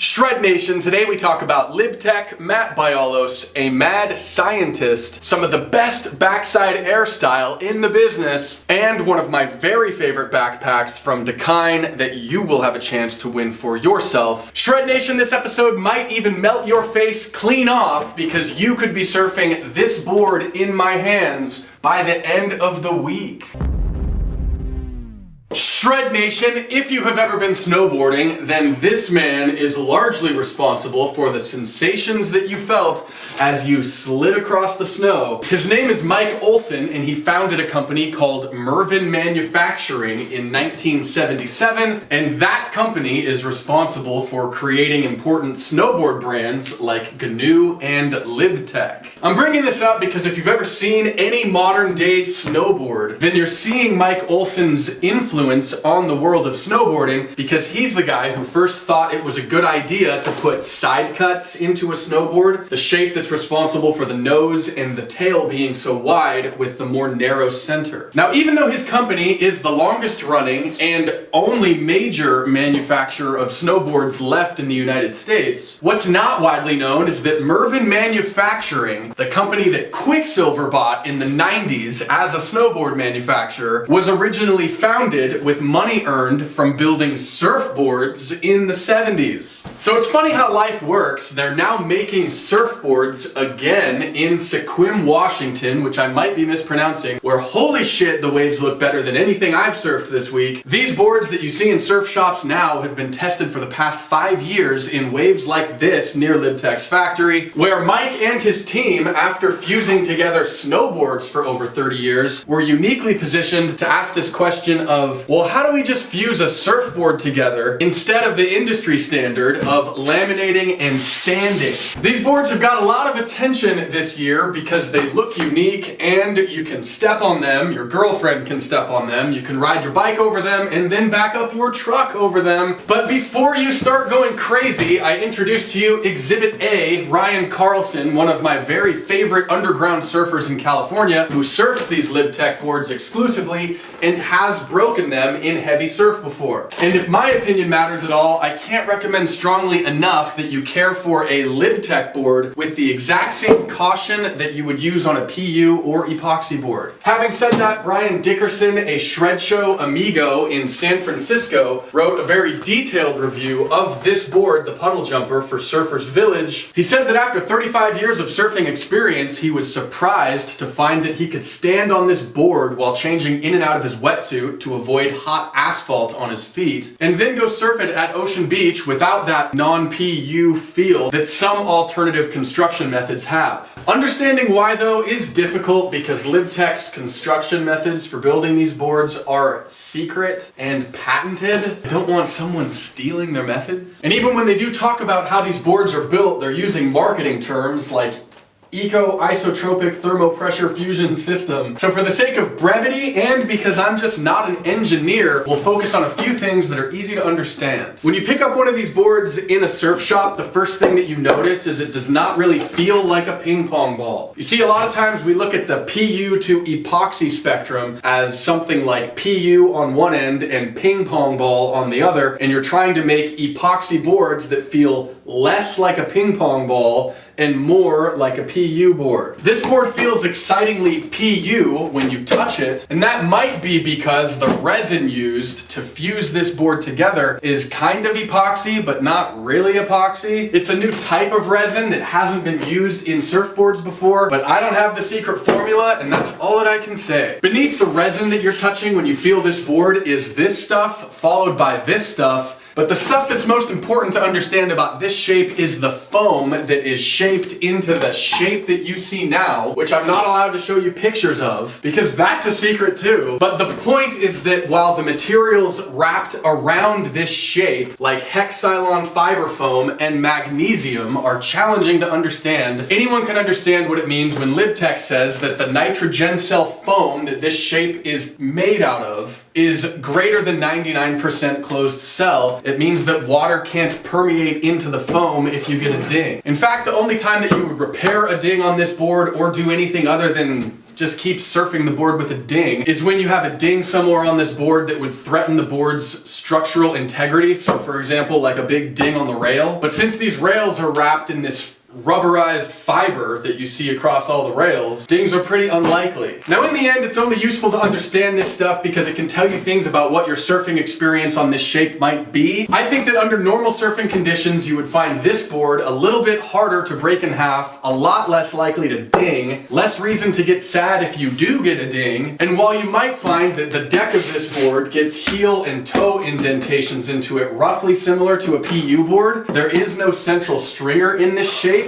Shred Nation, today we talk about LibTech, Matt Bialos, a mad scientist, some of the best backside air style in the business, and one of my very favorite backpacks from Dakine that you will have a chance to win for yourself. Shred Nation, this episode might even melt your face clean off because you could be surfing this board in my hands by the end of the week. Shred Nation, if you have ever been snowboarding, then this man is largely responsible for the sensations that you felt as you slid across the snow. His name is Mike Olson, and he founded a company called Mervin Manufacturing in 1977, and that company is responsible for creating important snowboard brands like GNU and LibTech. I'm bringing this up because if you've ever seen any modern day snowboard, then you're seeing Mike Olson's influence on the world of snowboarding, because he's the guy who first thought it was a good idea to put side cuts into a snowboard, the shape that's responsible for the nose and the tail being so wide with the more narrow center. Now, even though his company is the longest running and only major manufacturer of snowboards left in the United States, what's not widely known is that Mervin Manufacturing, the company that Quicksilver bought in the 90s as a snowboard manufacturer, was originally founded with money earned from building surfboards in the 70s. So it's funny how life works. They're now making surfboards again in Sequim, Washington, which I might be mispronouncing, where holy shit, the waves look better than anything I've surfed this week. These boards that you see in surf shops now have been tested for the past 5 years in waves like this near LibTech's factory, where Mike and his team, after fusing together snowboards for over 30 years, were uniquely positioned to ask this question of, well, how do we just fuse a surfboard together instead of the industry standard of laminating and sanding? These boards have got a lot of attention this year because they look unique and you can step on them, your girlfriend can step on them, you can ride your bike over them and then back up your truck over them. But before you start going crazy, I introduce to you Exhibit A, Ryan Carlson, one of my very favorite underground surfers in California, who surfs these LibTech boards exclusively and has broken them in heavy surf before. And if my opinion matters at all, I can't recommend strongly enough that you care for a LibTech board with the exact same caution that you would use on a PU or epoxy board. Having said that, Brian Dickerson, a Shred Show amigo in San Francisco, wrote a very detailed review of this board, the Puddle Jumper, for Surfers Village. He said that after 35 years of surfing experience, he was surprised to find that he could stand on this board while changing in and out of his wetsuit to avoid hot asphalt on his feet, and then go surf it at Ocean Beach without that non-PU feel that some alternative construction methods have. Understanding why, though, is difficult because LibTech's construction methods for building these boards are secret and patented. I don't want someone stealing their methods. And even when they do talk about how these boards are built, they're using marketing terms like eco-isotropic thermopressure fusion system. So for the sake of brevity and because I'm just not an engineer, we'll focus on a few things that are easy to understand. When you pick up one of these boards in a surf shop, the first thing that you notice is it does not really feel like a ping pong ball. You see, a lot of times we look at the PU to epoxy spectrum as something like PU on one end and ping pong ball on the other, and you're trying to make epoxy boards that feel less like a ping pong ball and more like a PU board. This board feels excitingly PU when you touch it, and that might be because the resin used to fuse this board together is kind of epoxy, but not really epoxy. It's a new type of resin that hasn't been used in surfboards before, but I don't have the secret formula, and that's all that I can say. Beneath the resin that you're touching when you feel this board is this stuff, followed by this stuff. But the stuff that's most important to understand about this shape is the foam that is shaped into the shape that you see now, which I'm not allowed to show you pictures of, because that's a secret too. But the point is that while the materials wrapped around this shape, like hexylon fiber foam and magnesium, are challenging to understand, anyone can understand what it means when LibTech says that the nitrogen cell foam that this shape is made out of is greater than 99% closed cell. It means that water can't permeate into the foam if you get a ding. In fact, the only time that you would repair a ding on this board or do anything other than just keep surfing the board with a ding is when you have a ding somewhere on this board that would threaten the board's structural integrity. So for example, like a big ding on the rail. But since these rails are wrapped in this rubberized fiber that you see across all the rails, dings are pretty unlikely. Now in the end, it's only useful to understand this stuff because it can tell you things about what your surfing experience on this shape might be. I think that under normal surfing conditions, you would find this board a little bit harder to break in half, a lot less likely to ding, less reason to get sad if you do get a ding, and while you might find that the deck of this board gets heel and toe indentations into it roughly similar to a PU board, there is no central stringer in this shape,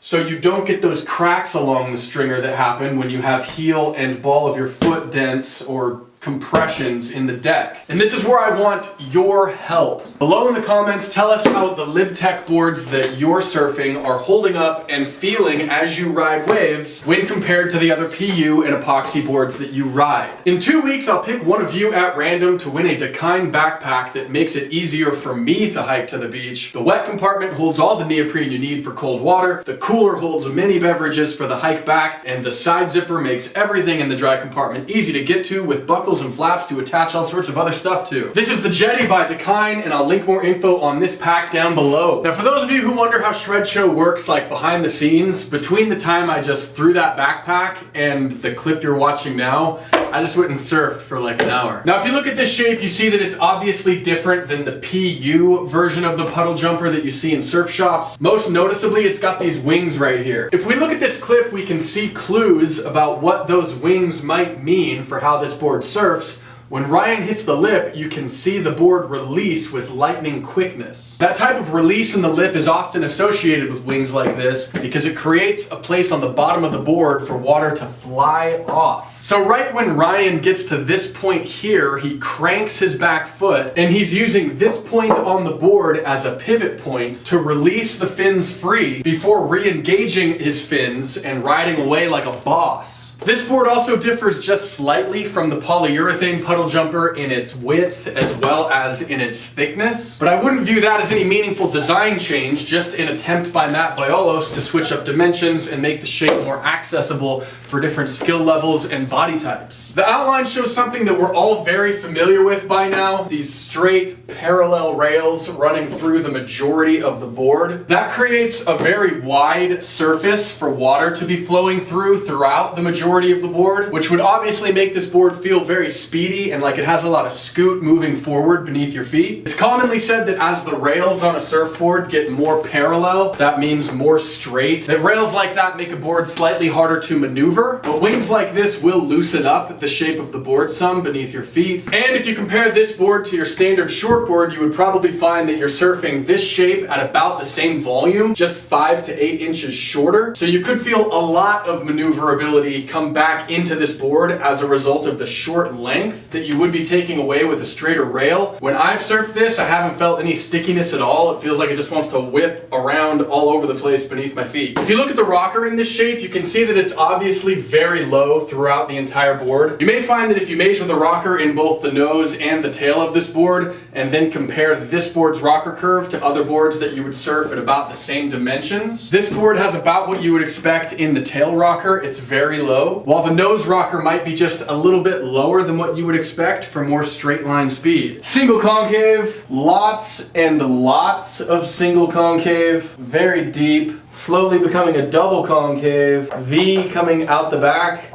so you don't get those cracks along the stringer that happen when you have heel and ball of your foot dents or compressions in the deck. And this is where I want your help. Below in the comments, tell us how the LibTech boards that you're surfing are holding up and feeling as you ride waves when compared to the other PU and epoxy boards that you ride. In 2 weeks, I'll pick one of you at random to win a Dakine backpack that makes it easier for me to hike to the beach. The wet compartment holds all the neoprene you need for cold water, the cooler holds mini beverages for the hike back, and the side zipper makes everything in the dry compartment easy to get to with buckles and flaps to attach all sorts of other stuff to. This is the Jetty by Dakine, and I'll link more info on this pack down below. Now for those of you who wonder how Shred Show works like behind the scenes, between the time I just threw that backpack and the clip you're watching now, I just went and surfed for like an hour. Now if you look at this shape, you see that it's obviously different than the PU version of the puddle jumper that you see in surf shops. Most noticeably, it's got these wings right here. If we look at this clip, we can see clues about what those wings might mean for how this board surfs. When Ryan hits the lip, you can see the board release with lightning quickness. That type of release in the lip is often associated with wings like this because it creates a place on the bottom of the board for water to fly off. So right when Ryan gets to this point here, he cranks his back foot and he's using this point on the board as a pivot point to release the fins free before re-engaging his fins and riding away like a boss. This board also differs just slightly from the polyurethane puddle jumper in its width as well as in its thickness, but I wouldn't view that as any meaningful design change, just an attempt by Matt Biolos to switch up dimensions and make the shape more accessible for different skill levels and body types. The outline shows something that we're all very familiar with by now, these straight parallel rails running through the majority of the board. That creates a very wide surface for water to be flowing throughout the majority of the board, which would obviously make this board feel very speedy and like it has a lot of scoot moving forward beneath your feet. It's commonly said that as the rails on a surfboard get more parallel, that means more straight, that rails like that make a board slightly harder to maneuver, but wings like this will loosen up the shape of the board some beneath your feet. And if you compare this board to your standard shortboard, you would probably find that you're surfing this shape at about the same volume, just 5 to 8 inches shorter. So you could feel a lot of maneuverability come back into this board as a result of the short length that you would be taking away with a straighter rail. When I've surfed this, I haven't felt any stickiness at all. It feels like it just wants to whip around all over the place beneath my feet. If you look at the rocker in this shape, you can see that it's obviously very low throughout the entire board. You may find that if you measure the rocker in both the nose and the tail of this board, and then compare this board's rocker curve to other boards that you would surf at about the same dimensions, this board has about what you would expect in the tail rocker. It's very low, while the nose rocker might be just a little bit lower than what you would expect for more straight line speed. Single concave, lots and lots of single concave, very deep, slowly becoming a double concave, V coming out the back,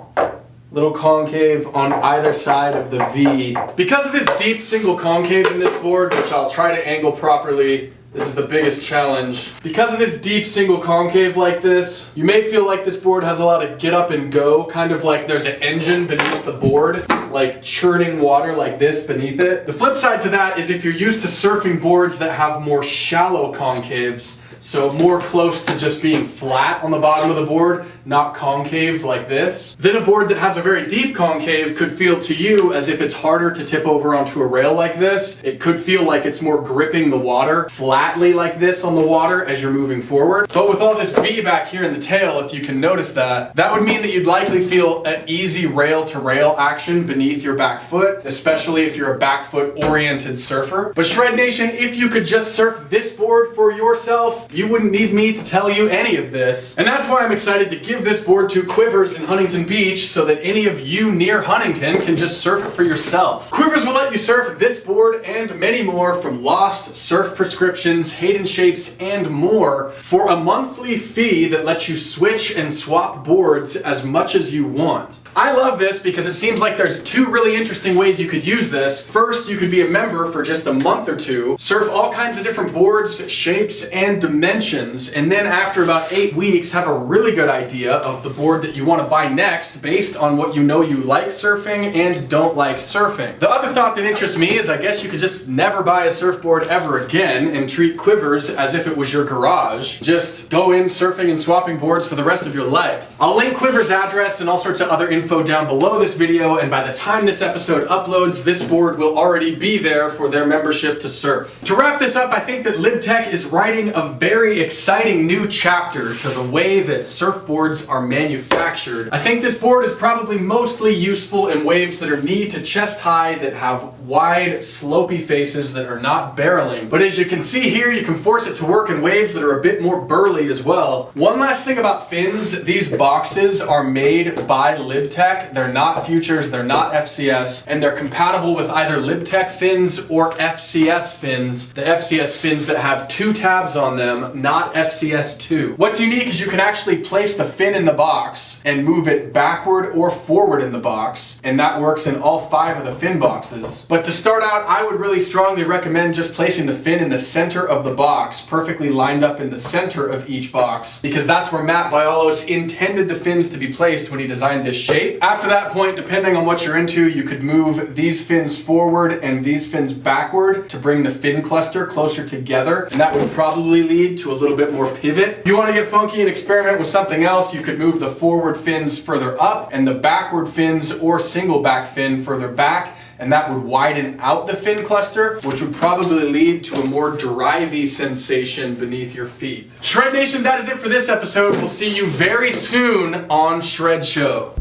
little concave on either side of the V. Because of this deep single concave in this board, which I'll try to angle properly, this is the biggest challenge. Because of this deep single concave like this, you may feel like this board has a lot of get up and go, kind of like there's an engine beneath the board, like churning water like this beneath it. The flip side to that is if you're used to surfing boards that have more shallow concaves, so more close to just being flat on the bottom of the board, not concaved like this, then a board that has a very deep concave could feel to you as if it's harder to tip over onto a rail like this. It could feel like it's more gripping the water flatly like this on the water as you're moving forward. But with all this V back here in the tail, if you can notice that, that would mean that you'd likely feel an easy rail to rail action beneath beneath your back foot, especially if you're a back foot oriented surfer. But Shred Nation, if you could just surf this board for yourself, you wouldn't need me to tell you any of this. And that's why I'm excited to give this board to Quivers in Huntington Beach so that any of you near Huntington can just surf it for yourself. Quivers will let you surf this board and many more from Lost, Surf Prescriptions, Hayden Shapes, and more for a monthly fee that lets you switch and swap boards as much as you want. I love this because it seems like there's two really interesting ways you could use this. First, you could be a member for just a month or two, surf all kinds of different boards, shapes, and dimensions, and then after about 8 weeks, have a really good idea of the board that you want to buy next based on what you know you like surfing and don't like surfing. The other thought that interests me is I guess you could just never buy a surfboard ever again and treat Quivers as if it was your garage. Just go in surfing and swapping boards for the rest of your life. I'll link Quivers' address and all sorts of other info down below this video, and by the time this episode uploads, this board will already be there for their membership to surf. To wrap this up, I think that LibTech is writing a very exciting new chapter to the way that surfboards are manufactured. I think this board is probably mostly useful in waves that are knee to chest high, that have wide, slopey faces that are not barreling. But as you can see here, you can force it to work in waves that are a bit more burly as well. One last thing about fins, these boxes are made by LibTech. They're not Futures, they're not FCS, and they're compatible with either LibTech fins or FCS fins. The FCS fins that have 2 tabs on them, not FCS 2. What's unique is you can actually place the fin in the box and move it backward or forward in the box, and that works in all 5 of the fin boxes. But to start out, I would really strongly recommend just placing the fin in the center of the box, perfectly lined up in the center of each box, because that's where Matt Biolos intended the fins to be placed when he designed this shape. After that point, depending on what you're into, you could move these fins forward and these fins backward to bring the fin cluster closer together, and that would probably lead to a little bit more pivot. If you want to get funky and experiment with something else, you could move the forward fins further up and the backward fins or single back fin further back, and that would widen out the fin cluster, which would probably lead to a more drivey sensation beneath your feet. Shred Nation, that is it for this episode. We'll see you very soon on Shred Show.